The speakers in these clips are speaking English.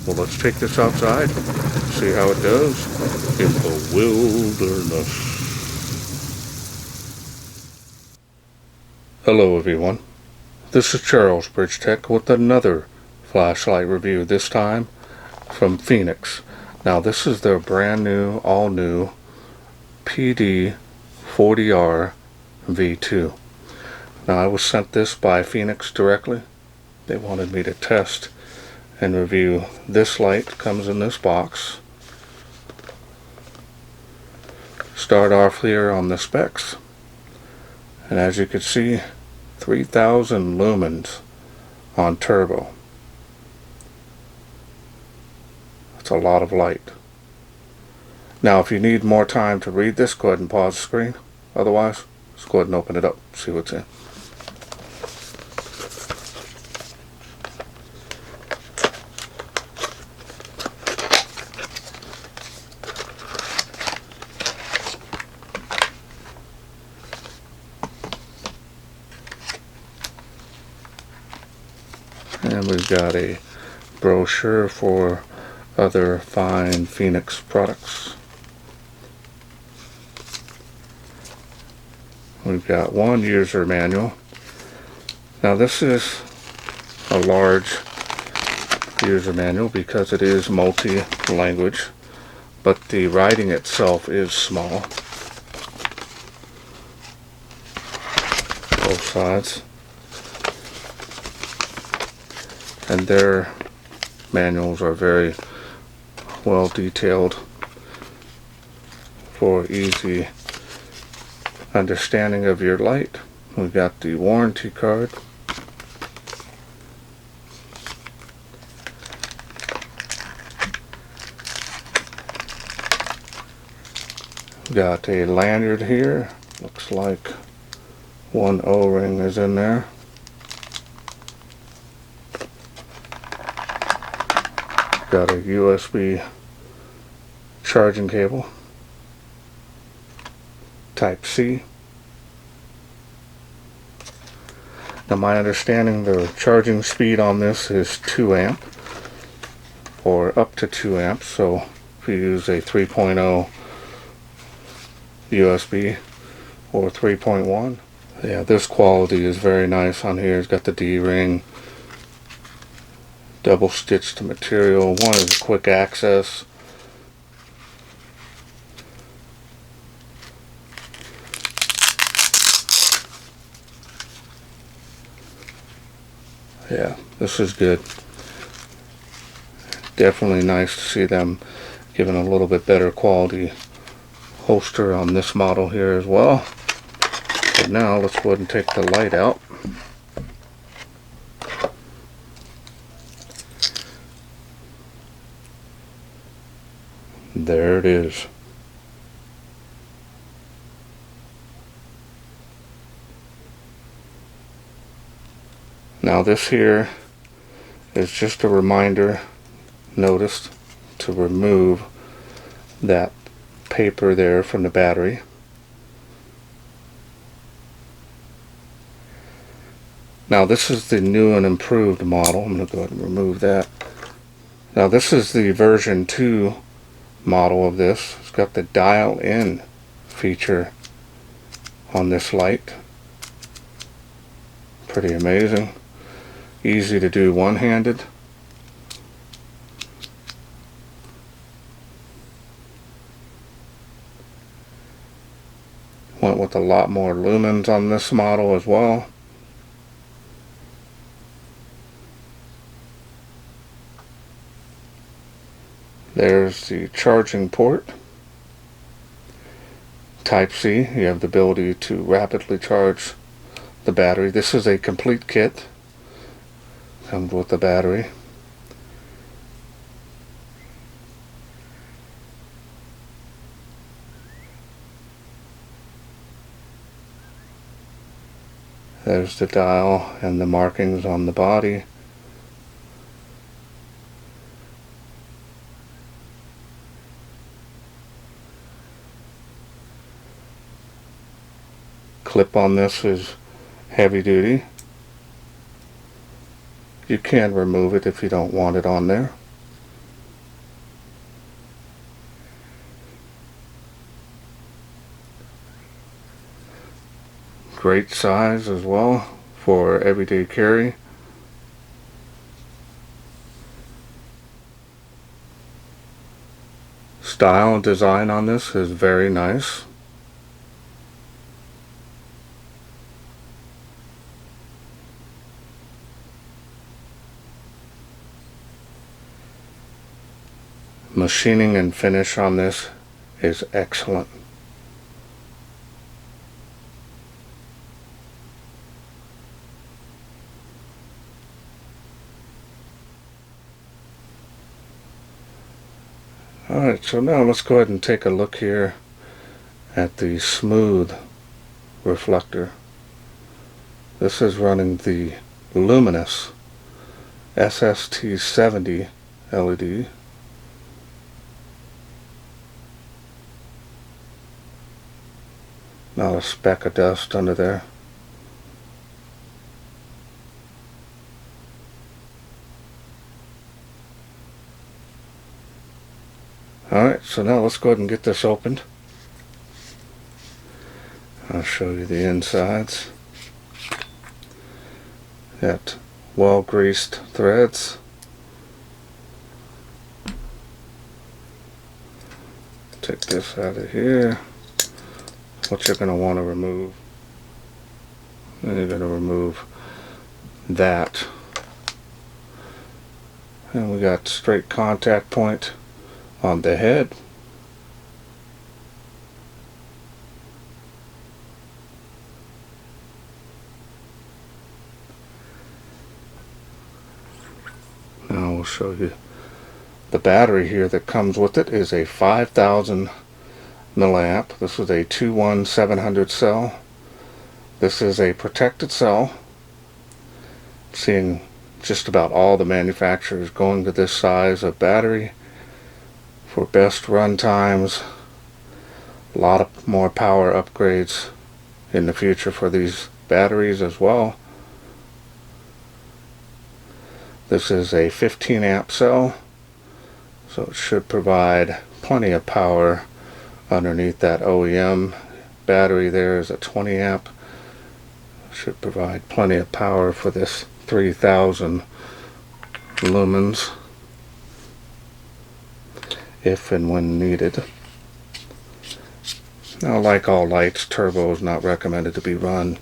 Well, let's take this outside, see how it does in the wilderness. Hello everyone, this is Charles BridgTec with another flashlight review, this time from Fenix. Now this is their brand new, all new PD40R V2. Now I was sent this by Fenix directly. They wanted me to test and review this light. Comes in this box. Start off here on the specs, and as you can see, 3000 lumens on turbo. That's a lot of light. Now if you need more time to read this, go ahead and pause the screen. Otherwise, let's go ahead and open it up, see what's in. And we've got a brochure for other fine Fenix products. We've got one user manual. Now this is a large user manual because it is multi-language, but the writing itself is small. Both sides. And their manuals are very well detailed for easy understanding of your light. We've got the warranty card. We've got a lanyard here. Looks like one O-ring is in there. Got a USB charging cable, Type C. Now my understanding, the charging speed on this is 2 amp or up to 2 amps, so if you use a 3.0 USB or 3.1, yeah, this quality is very nice on here. It's got the D-ring, double stitched material. One is quick access. Yeah, this is good. Definitely nice to see them giving a little bit better quality holster on this model here as well. But now let's go ahead and take the light out. There it is. Now this here is just a reminder notice to remove that paper there from the battery. Now this is the new and improved model. I'm going to go ahead and remove that. Now this is the version 2 model of this. It's got the dial in feature on this light. Pretty amazing. Easy to do one-handed. Went with a lot more lumens on this model as well. There's the charging port. Type C, you have the ability to rapidly charge the battery. This is a complete kit. Comes with the battery. There's the dial and the markings on the body. Clip on this is heavy duty. You can remove it if you don't want it on there. great size as well for everyday carry. Style and design on this is very nice. Machining and finish on this is excellent. Alright, so now let's go ahead and take a look here at the smooth reflector. This is running the luminous SST70 LED. Not a speck of dust under there. Alright, so now let's go ahead and get this opened. I'll show you the insides. Got well greased threads. Take this out of here. What you're going to want to remove. And you're going to remove that. And we got straight contact point on the head. Now we'll show you the battery here that comes with it is a 5,000 milliamp. This is a 21700 cell. This is a protected cell. Seeing just about all the manufacturers going to this size of battery for best run times. A lot of more power upgrades in the future for these batteries as well. This is a 15 amp cell, so it should provide plenty of power underneath that OEM battery. There is a 20 amp. Should provide plenty of power for this 3000 lumens if and when needed. Now, like all lights, turbo is not recommended to be run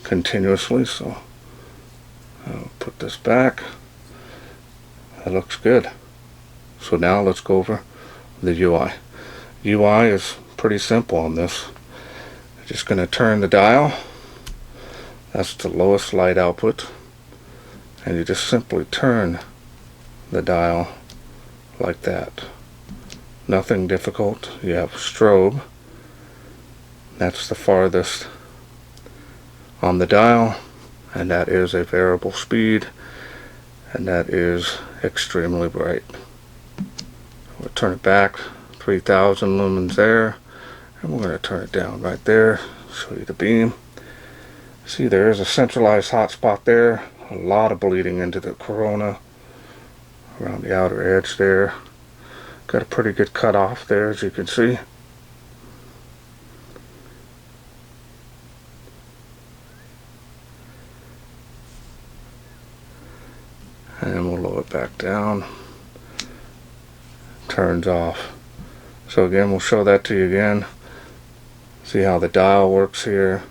continuously, so I'll put this back. That looks good. So now let's go over the UI. UI is pretty simple on this. I'm just going to turn the dial. That's the lowest light output. And you just simply turn the dial like that. Nothing difficult. You have strobe. That's the farthest on the dial. And that is a variable speed. And that is extremely bright. We'll turn it back. 3000 lumens there. And we're going to turn it down right there. Show you the beam. See, there is a centralized hotspot there. A lot of bleeding into the corona around the outer edge there. Got a pretty good cutoff there, as you can see. And we'll lower it back down. Turns off. So again, we'll show that to you again. See how the dial works here.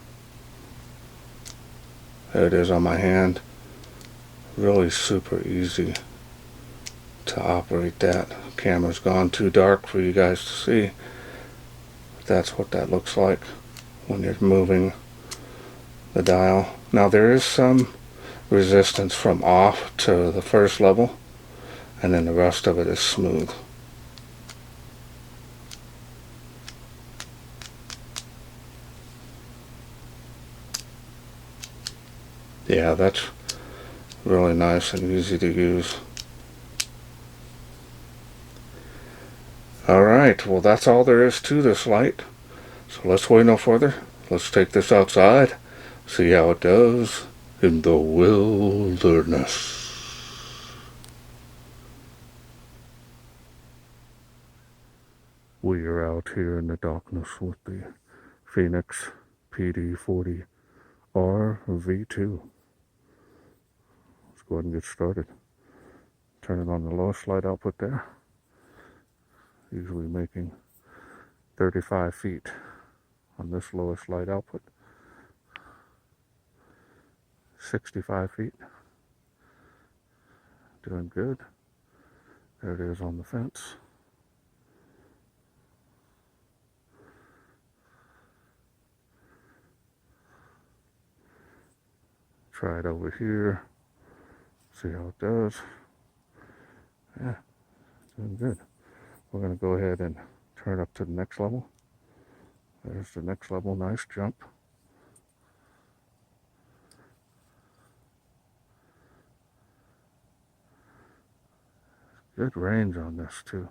There it is on my hand. Really super easy to operate that. The camera's gone too dark for you guys to see. But that's what that looks like when you're moving the dial. Now there is some resistance from off to the first level, and then the rest of it is smooth. Yeah, that's really nice and easy to use. Alright, well that's all there is to this light. So let's wait no further. Let's take this outside, see how it does in the wilderness. We are out here in the darkness with the Fenix PD40R V2. Let's go ahead and get started. Turn it on the lowest light output there. Usually making 35 feet on this lowest light output. 65 feet. Doing good. There it is on the fence. Try it over here. See how it does. Yeah, doing good. We're going to go ahead and turn up to the next level. There's the next level. Nice jump. Good range on this too.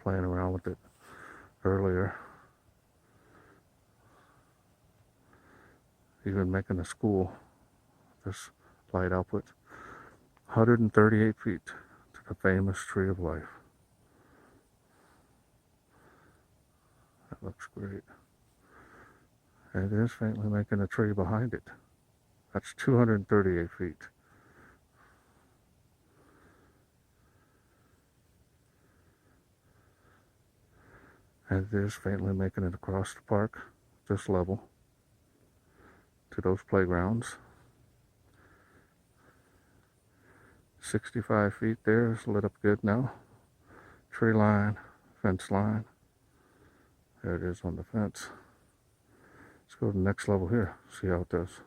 Playing around with it earlier. Even making a school. This light output. 138 feet to the famous Tree of Life. That looks great. And it is faintly making a tree behind it. That's 238 feet. And it is faintly making it across the park, this level, to those playgrounds. 65 feet there is lit up good now. Tree line, fence line. There it is on the fence. Let's go to the next level here, see how it does.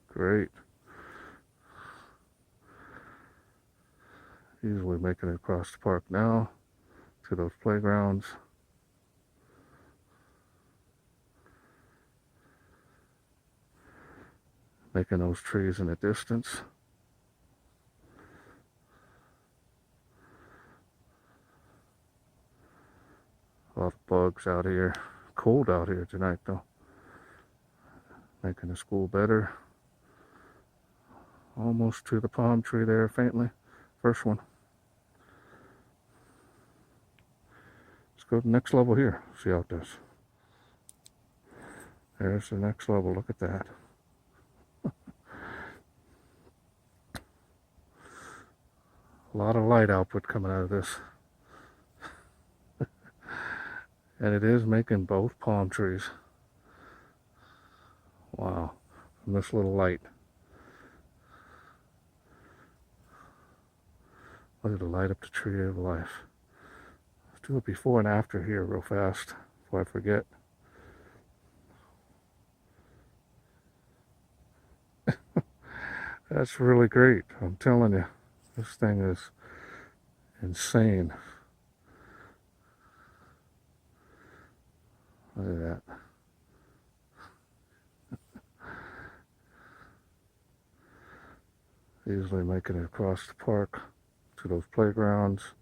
Great. Easily making it across the park now to those playgrounds. Making those trees in the distance. A lot of bugs out here. Cold out here tonight though. Making the school better. Almost to the palm tree there faintly. First one. Let's go to the next level here. See how it does. There's the next level. Look at that. A lot of light output coming out of this. And it is making both palm trees. Wow. From this little light. Look at the light up the Tree of Life. Let's do it before and after here real fast before I forget. That's really great. I'm telling you, this thing is insane. Look at that. Easily making it across the park to those playgrounds.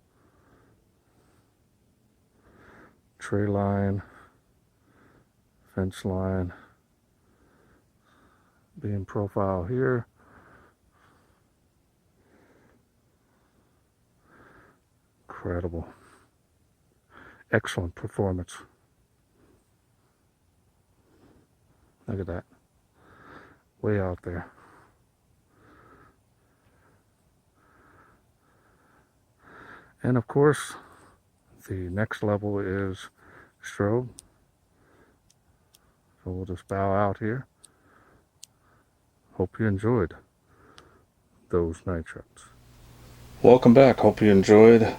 Tree line, fence line, beam profile here. Incredible. Excellent performance. Look at that. Way out there. And of course, the next level is strobe. So we'll just bow out here. Hope you enjoyed those night shots. Welcome back. Hope you enjoyed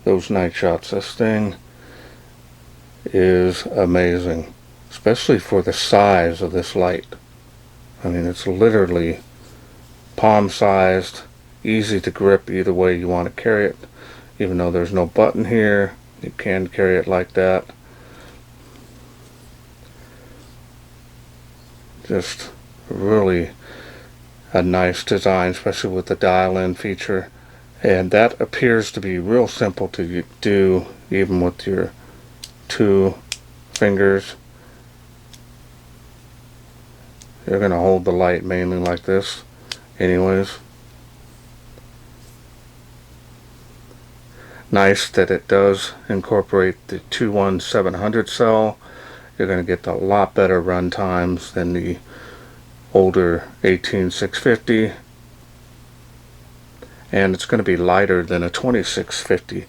those night shots. This thing is amazing, especially for the size of this light. I mean, it's literally palm-sized, easy to grip either way you want to carry it. Even though there's no button here, you can carry it like that. Just really a nice design, especially with the dial-in feature. And that appears to be real simple to do, even with your 2 fingers. You're going to hold the light mainly like this anyways. Nice that it does incorporate the 21700 cell. You're going to get a lot better run times than the older 18650, and it's going to be lighter than a 2650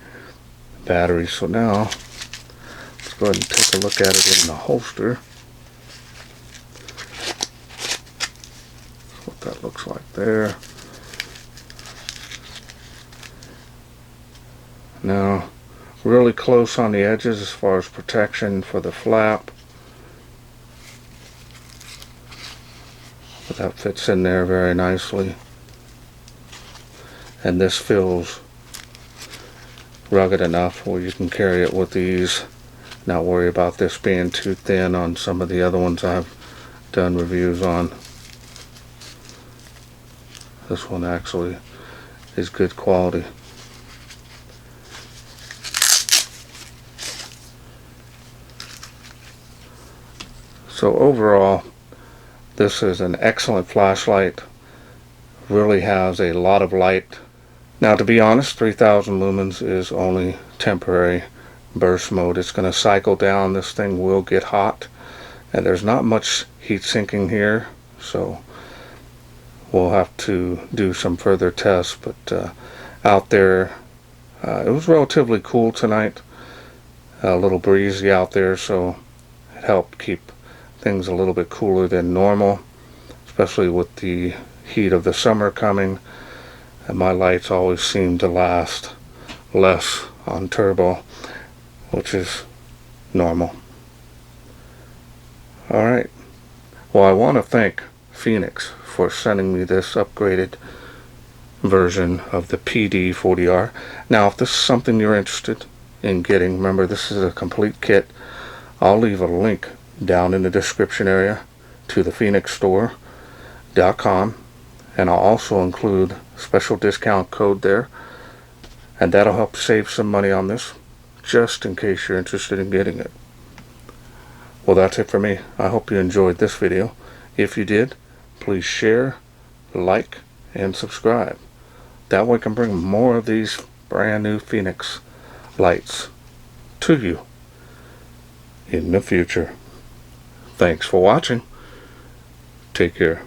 battery. So now let's go ahead and take a look at it in the holster. That's what that looks like there. Now, really close on the edges as far as protection for the flap. But that fits in there very nicely. And this feels rugged enough where you can carry it with ease. Not worry about this being too thin on some of the other ones I've done reviews on. This one actually is good quality. So overall, this is an excellent flashlight. Really has a lot of light. Now, to be honest, 3000 lumens is only temporary burst mode. It's going to cycle down. This thing will get hot, and there's not much heat sinking here, so we'll have to do some further tests. But out there, it was relatively cool tonight. A little breezy out there, so it helped keep things a little bit cooler than normal, especially with the heat of the summer coming. And my lights always seem to last less on turbo, which is normal. Alright, well, I want to thank Fenix for sending me this upgraded version of the PD40R. Now, if this is something you're interested in getting, remember, this is a complete kit. I'll leave a link down in the description area to the Fenix-Store.com, and I'll also include a special discount code there, and that'll help save some money on this, just in case you're interested in getting it. Well, that's it for me. I hope you enjoyed this video. If you did, please share, like, and subscribe. That way I can bring more of these brand new Fenix lights to you in the future. Thanks for watching. Take care.